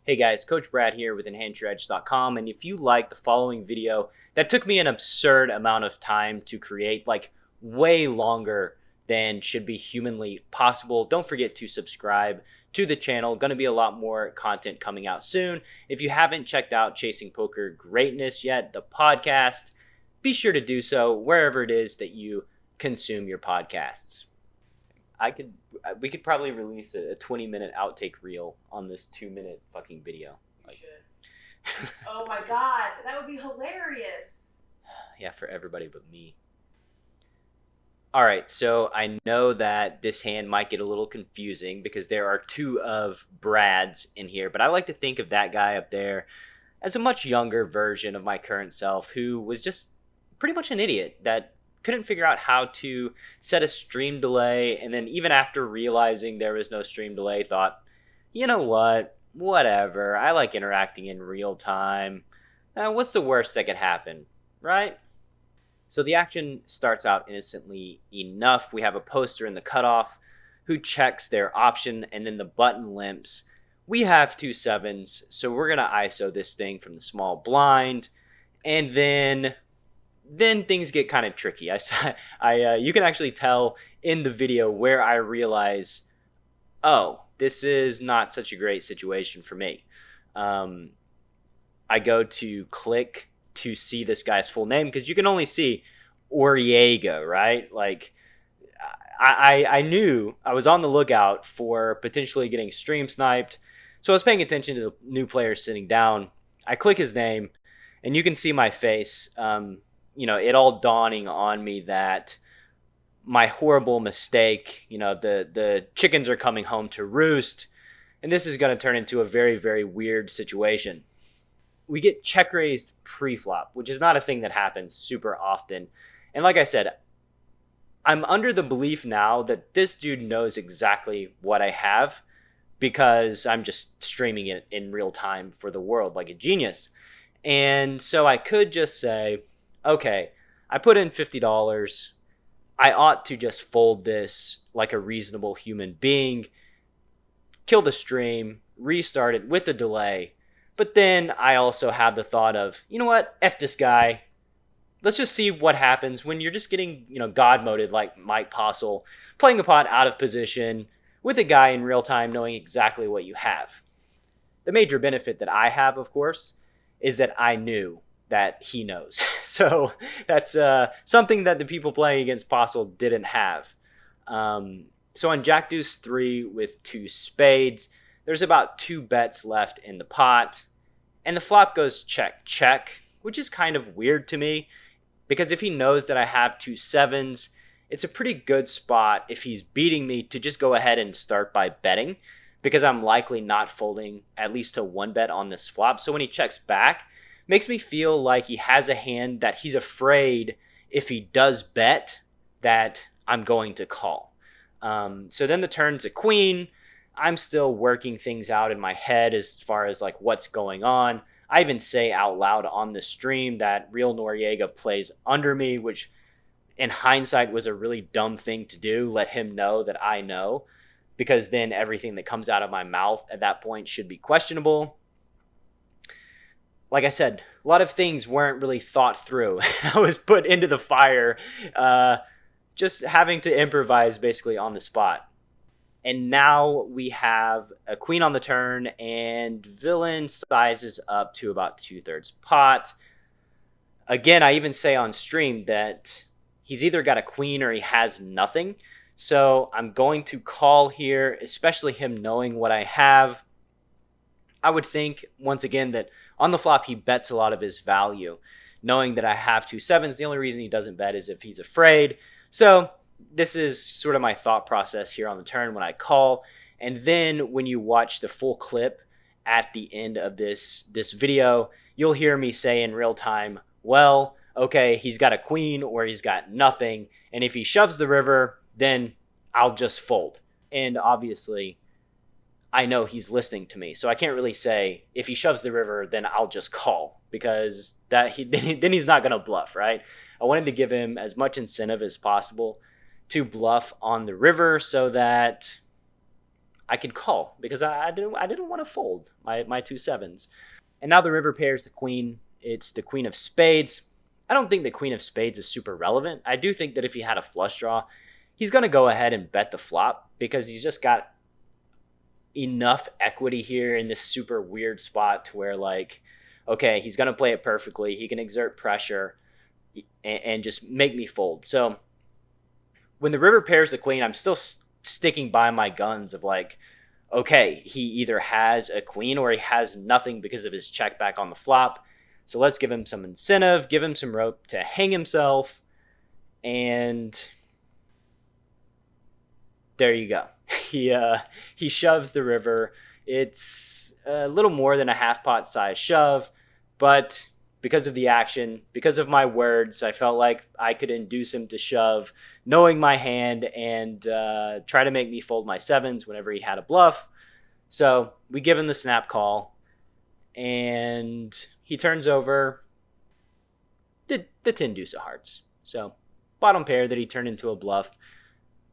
Hey guys, Coach Brad here with EnhanceYourEdge.com, and if you like the following video that took me an absurd amount of time to create, like way longer than should be humanly possible, don't forget to subscribe to the channel. Going to be a lot more content coming out soon. If you haven't checked out Chasing Poker Greatness yet, the podcast, be sure to do so wherever it is that you consume your podcasts. We could probably release a 20-minute outtake reel on this 2-minute fucking video. You should. Oh my god, that would be hilarious. Yeah, for everybody but me. Alright, so I know that this hand might get a little confusing because there are two of Brad's in here, but I like to think of that guy up there as a much younger version of my current self who was just pretty much an idiot that couldn't figure out how to set a stream delay, and then even after realizing there was no stream delay, thought, you know what, whatever, I like interacting in real time. What's the worst that could happen, right? So the action starts out innocently enough. We have a poster in the cutoff who checks their option, and then the button limps. We have 2 sevens, so we're going to ISO this thing from the small blind, and then things get kind of tricky. You can actually tell in the video where I realize, oh, this is not such a great situation for me. I go to click to see this guy's full name because you can only see Oriega, right? Like, I knew I was on the lookout for potentially getting stream sniped, so I was paying attention to the new player sitting down. I click his name, and you can see my face. It all dawning on me that my horrible mistake, the chickens are coming home to roost, and this is going to turn into a very, very weird situation. We get check raised pre-flop, which is not a thing that happens super often. And like I said, I'm under the belief now that this dude knows exactly what I have because I'm just streaming it in real time for the world like a genius. And so I could just say, okay, I put in $50. I ought to just fold this like a reasonable human being, kill the stream, restart it with a delay. But then I also have the thought of, you know what, F this guy. Let's just see what happens when you're just getting, God moded like Mike Postle, playing the pot out of position with a guy in real time knowing exactly what you have. The major benefit that I have, of course, is that I knew that he knows. So that's something that the people playing against Postle didn't have. So on Jack Deuce 3 with 2 spades, there's about 2 bets left in the pot. And the flop goes check, check, which is kind of weird to me because if he knows that I have 2 sevens, it's a pretty good spot if he's beating me to just go ahead and start by betting because I'm likely not folding at least to 1 bet on this flop. So when he checks back, makes me feel like he has a hand that he's afraid if he does bet that I'm going to call. So then the turn's a queen. I'm still working things out in my head as far as like what's going on. I even say out loud on the stream that real Noriega plays under me, which in hindsight was a really dumb thing to do. Let him know that I know, because then everything that comes out of my mouth at that point should be questionable. Like I said, a lot of things weren't really thought through. I was put into the fire, just having to improvise basically on the spot. And now we have a queen on the turn, and villain sizes up to about 2/3 pot. Again, I even say on stream that he's either got a queen or he has nothing. So I'm going to call here, especially him knowing what I have. I would think, once again, that on the flop, he bets a lot of his value. Knowing that I have 2 sevens, the only reason he doesn't bet is if he's afraid. So this is sort of my thought process here on the turn when I call. And then when you watch the full clip at the end of this video, you'll hear me say in real time, well, okay, he's got a queen or he's got nothing. And if he shoves the river, then I'll just fold. And obviously, I know he's listening to me, so I can't really say if he shoves the river, then I'll just call because then he's not going to bluff, right? I wanted to give him as much incentive as possible to bluff on the river so that I could call because I didn't want to fold my 2 7s. And now the river pairs the queen. It's the queen of spades. I don't think the queen of spades is super relevant. I do think that if he had a flush draw, he's going to go ahead and bet the flop because he's just got enough equity here in this super weird spot to where, like, okay, he's going to play it perfectly. He can exert pressure and just make me fold. So when the river pairs the queen, I'm still sticking by my guns of like, okay, he either has a queen or he has nothing because of his check back on the flop. So let's give him some incentive, give him some rope to hang himself, and there you go. He shoves the river. It's a little more than a half pot size shove, but because of the action, because of my words, I felt like I could induce him to shove, knowing my hand, and try to make me fold my 7s whenever he had a bluff. So we give him the snap call, and he turns over the 10 deuce of hearts. So bottom pair that he turned into a bluff,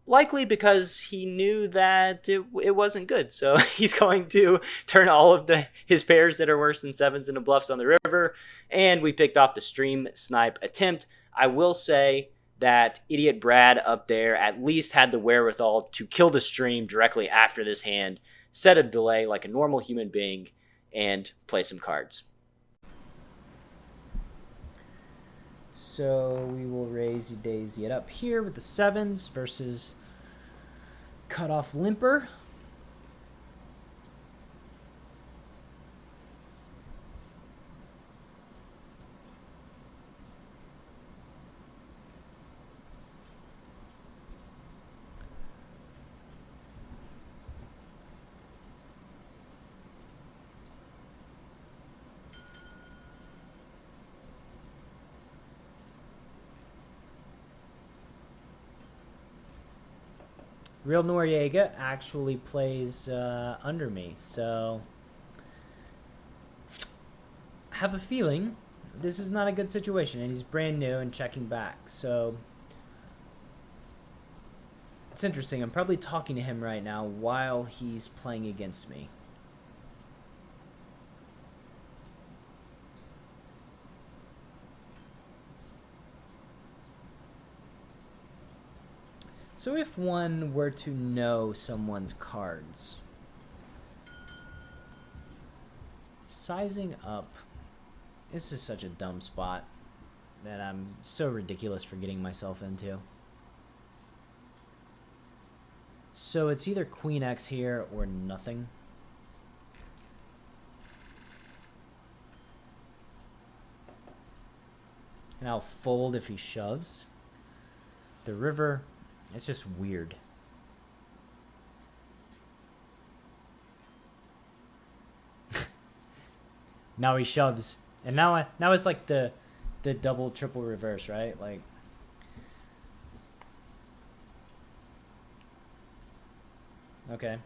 likely because he knew that it wasn't good. So he's going to turn all of his pairs that are worse than 7s into bluffs on the river, and we picked off the stream snipe attempt. I will say that Idiot Brad up there at least had the wherewithal to kill the stream directly after this hand, set a delay like a normal human being, and play some cards. So we will raise Daisy it up here with the 7s versus cutoff limper. Real Noriega actually plays under me, so I have a feeling this is not a good situation, and he's brand new and checking back, so it's interesting. I'm probably talking to him right now while he's playing against me. So if one were to know someone's cards, sizing up, this is such a dumb spot that I'm so ridiculous for getting myself into. So it's either Queen X here or nothing. And I'll fold if he shoves. The river, it's just weird. Now he shoves. And now it's like the double triple reverse, right? Like, okay.